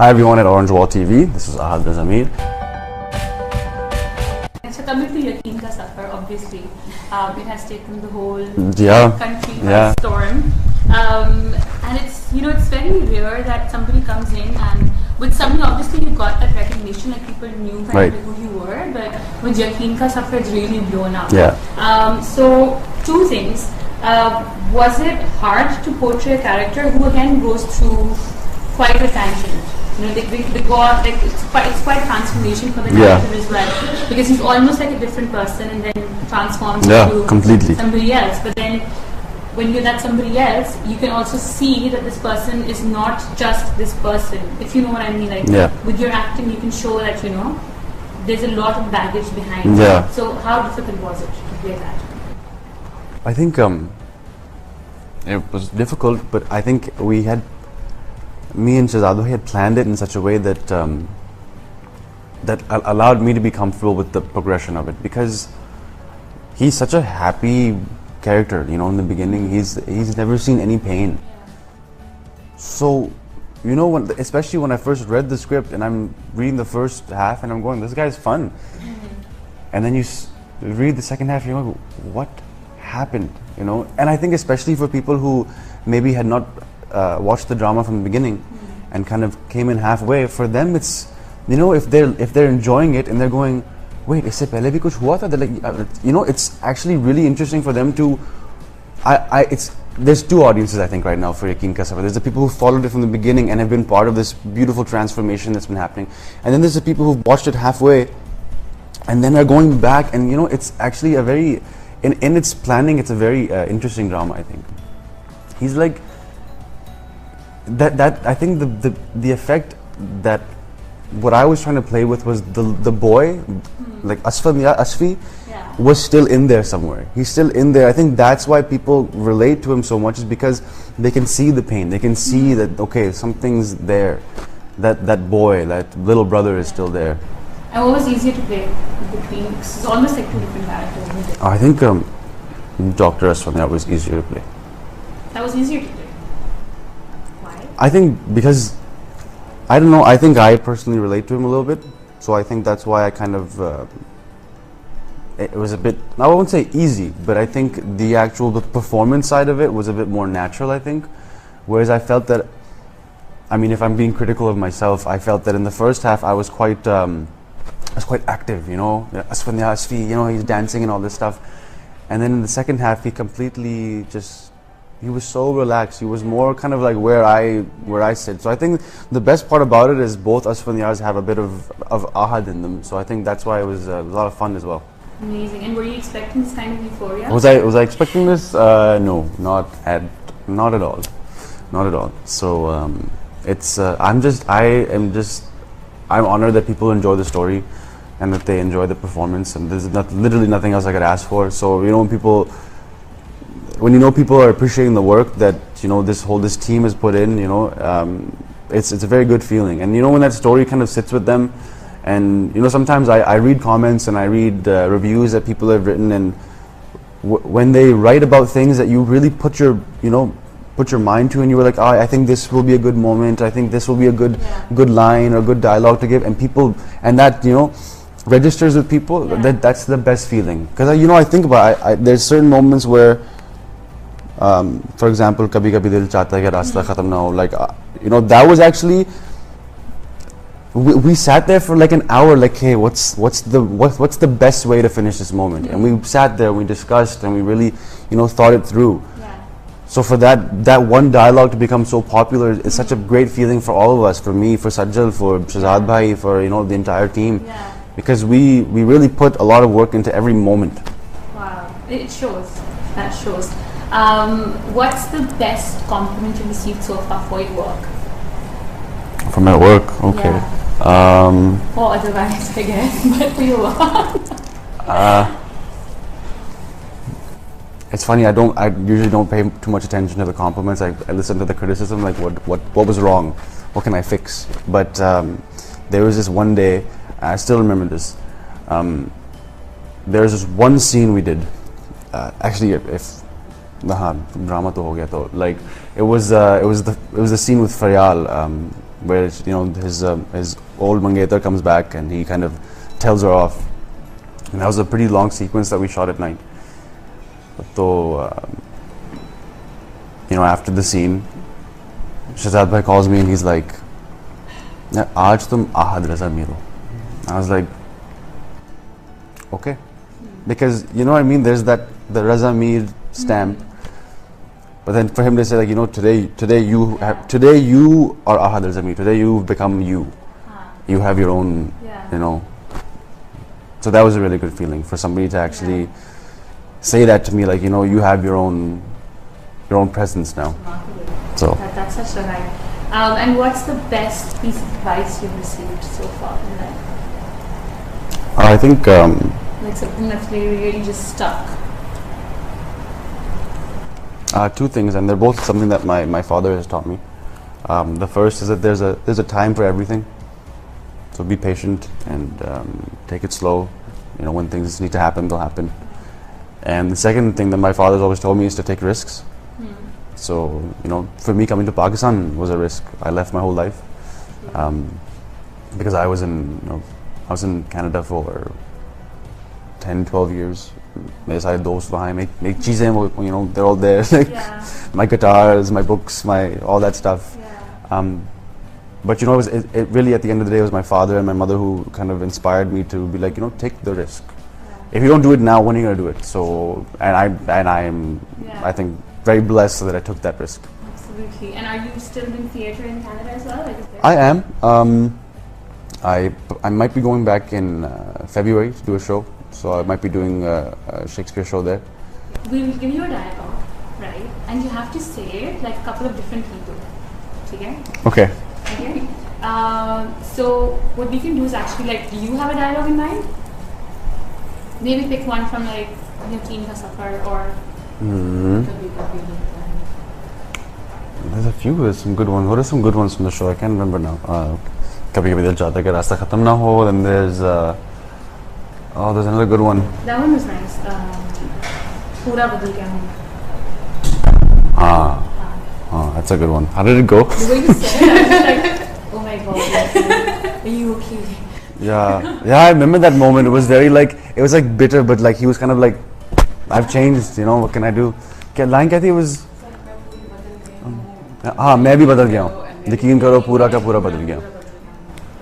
Hi everyone at Orange Wall TV. This is AHAD RAZA MIR. So coming to Yakeen ka Safar, obviously, it has taken the whole country by storm. And it's very rare that somebody comes in and with somebody, obviously you got that recognition, like people knew kind of who you were, but with Yakeen ka Safar it's really blown up. So two things. Was it hard to portray a character who again goes through quite a tangent? You know, they go out, like it's quite a transformation for the character as well, because he's almost like a different person and then transforms into somebody else. But then when you're that somebody else, you can also see that this person is not just this person, if you know what I mean. Like with your acting, you can show that there's a lot of baggage behind it. So how difficult was it to play that? I think it was difficult, but I think me and Shahzad had planned it in such a way that that allowed me to be comfortable with the progression of it, because he's such a happy character. In the beginning, he's never seen any pain. So, especially when I first read the script and I'm reading the first half and I'm going, this guy's fun, and then you read the second half, you're like, what happened? And I think especially for people who maybe had not watched the drama from the beginning and kind of came in halfway, for them it's if they're enjoying it and they're going, wait, isse pehle bhi kuch hua tha, they're like, it's actually really interesting for them to there's two audiences I think right now for Yakeen ka Safar. There's the people who followed it from the beginning and have been part of this beautiful transformation that's been happening, and then there's the people who've watched it halfway and then are going back, and it's actually a very in its planning, it's a very interesting drama. I think he's like that I think the effect that what I was trying to play with was the boy, like Asfi was still in there somewhere. He's still in there. I think that's why people relate to him so much, is because they can see the pain. They can see that, okay, something's there. That boy, that little brother is still there. And what was easier to play between? It's almost like two different characters, isn't it? I think Dr. Asfanya was easier to play. That was easier to play. Why? I think because, I don't know, I think I personally relate to him a little bit. So I think that's why I kind of, it was a bit, I won't say easy, but I think the performance side of it was a bit more natural, I think. Whereas I felt that, I mean, if I'm being critical of myself, I felt that in the first half I was quite active, Asfanya, Asfi, he's dancing and all this stuff. And then in the second half, he completely he was so relaxed. He was more kind of like where I sit. So I think the best part about it is both Asfanyas have a bit of AHAD in them. So I think that's why it was a lot of fun as well. Amazing. And were you expecting this kind of euphoria? Was I expecting this? No, not at all. Not at all. So it's I'm honored that people enjoy the story and that they enjoy the performance, and there's literally nothing else I could ask for. So when people are appreciating the work that this team has put in, it's a very good feeling. And when that story kind of sits with them, and sometimes I read comments and I read reviews that people have written, and when they write about things that you really put your mind to, and you were like, I think this will be a good moment, I think this will be a good line or good dialogue to give, and that registers with people, that's the best feeling. Because I think about there's certain moments where for example, Kabhi Kabhi Dil Chahta Hai Ki Rasta Khatam Na Ho, like that was actually, we sat there for like an hour, like, hey, what's the best way to finish this moment? And we sat there, we discussed, and we really thought it through. So for that one dialogue to become so popular is such a great feeling for all of us, for me, for Sajjal, for Shahzad Bhai, for the entire team, because we really put a lot of work into every moment. Wow, it shows. That shows. What's the best compliment you received so far for your work? For my work, okay. Or otherwise, I guess, but for your work. It's funny, I usually don't pay too much attention to the compliments. I listen to the criticism, like what was wrong, what can I fix. But there was this one day, I still remember this. There was this one scene we did. Actually, if drama to ho gaya to, like it was the scene with Faryal, where his old mangetar comes back and he kind of tells her off, and that was a pretty long sequence that we shot at night. So after the scene, Shahzad bhai calls me and he's like, "Aaj tum AHAD RAZA MIR ho." I was like, okay, because there's the RAZA MIR stamp, but then for him to say like, today you are AHAD RAZA MIR, today you've become you have your own, so that was a really good feeling for somebody to actually say that to me, like, you have your own presence now. So that's such a right. And what's the best piece of advice you've received so far in life? I think like something that's really just stuck. Two things, and they're both something that my father has taught me. The first is that there's a time for everything, so be patient and take it slow. When things need to happen, they'll happen. And the second thing that my father's always told me is to take risks. So for me, coming to Pakistan was a risk. I left my whole life because I was in Canada for 10-12 years. मेरे सारे दोस्त वहाँ हैं, मेरी चीज़ें वो they're all there, like my guitars, my books, all that stuff. But it really, at the end of the day, it was my father and my mother who kind of inspired me to be like, take the risk. If you don't do it now, when are you going to do it? So, and I am, I think, very blessed that I took that risk. Absolutely. And are you still doing theatre in Canada as well? I am. I might be going back in February to do a show. So I might be doing a Shakespeare show there. We will give you a dialogue, right? And you have to say it like a couple of different people. Okay? Okay. So what we can do is actually, like, do you have a dialogue in mind? Maybe pick one from like Yakeen ka Safar or... There's a few. There's some good ones. What are some good ones from the show? I can't remember now. Kabhi kabhi dil chahta hai ki rasta khatam na ho. Then there's there's another good one. That one was nice. Pura badal gaya hoon. That's a good one. How did it go? The way you said it, I was like, oh my god, are you okay? Yeah, I remember that moment. It was very like, it was like bitter, but like he was kind of like, I've changed, what can I do? क्या line क्या थी? It was मैं भी बदल गया हूँ. यकीन करो पूरा का पूरा बदल गया हूँ.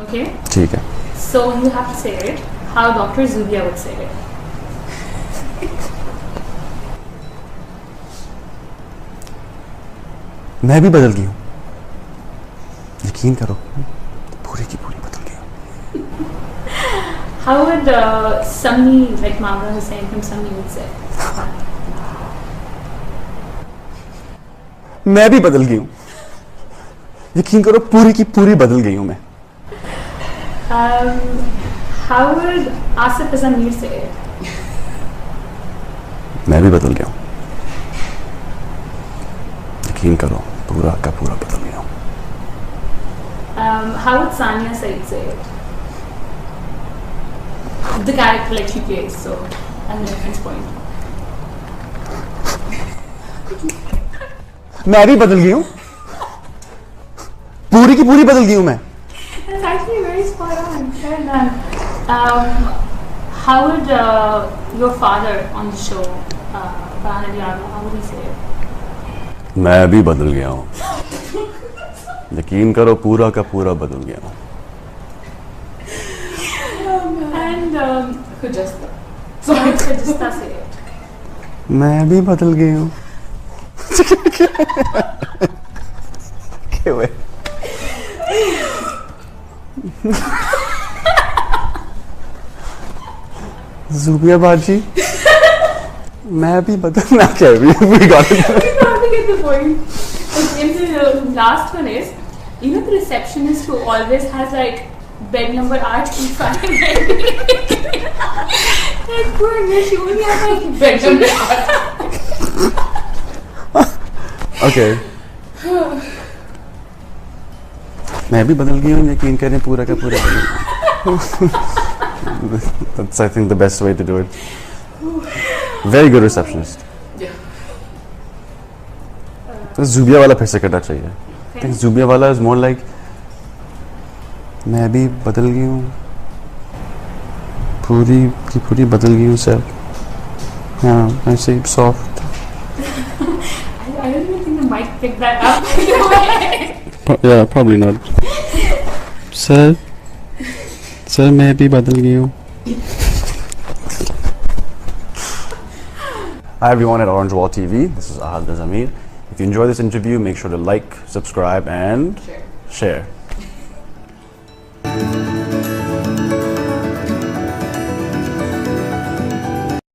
Okay. ठीक है. So you have to say it how Dr. Zubia would say it. मैं भी बदल गई हूँ. यकीन करो पूरी की पूरी बदल गई हूँ. How would Sammi, like Mamra Hussain from Sammi would say? मैं भी बदल गई हूँ. यकीन करो पूरी की पूरी बदल गई हूँ मैं. How would Asif Azamir say it? मैं भी बदल गया हूँ. यकीन करो पूरा का पूरा बदल गया हूँ. How would Sania Said say it? The character like she plays, so as a reference point. मैं भी बदल गई हूँ. पूरी की पूरी बदल गई हूँ मैं. That's actually very spot on. Very done. How would your father on the show, how would he say it? मैं भी बदल गया हूँ. यकीन करो पूरा का पूरा बदल गया हूँ. And Khujasta. Sorry, Khujasta say it. मैं भी बदल गई हूँ. Okay, Zubia Baji, मैं भी बदलना क्या? We got it. We got to get the point. And the last one is, the receptionist who always has like bed number 835. Like poor girl, she only has like bed number 8. Okay. मैं भी बदल गई हूँ. यकीन करें पूरा का पूरा बदल. That's, I think, the best way to do it. Very good receptionist. Yeah. Zubia wala फिर से करना चाहिए. I think Zubia wala is more like मैं भी बदल गई हूँ, पूरी की पूरी बदल गई हूँ सर. हाँ, ऐसे ही soft. I don't even think the mic picked that up. Yeah, probably not. Sir, मैं भी बदल गई हूँ. Hi everyone at Orange Wall TV. This is AHAD RAZA MIR. If you enjoy this interview, make sure to like, subscribe, and share.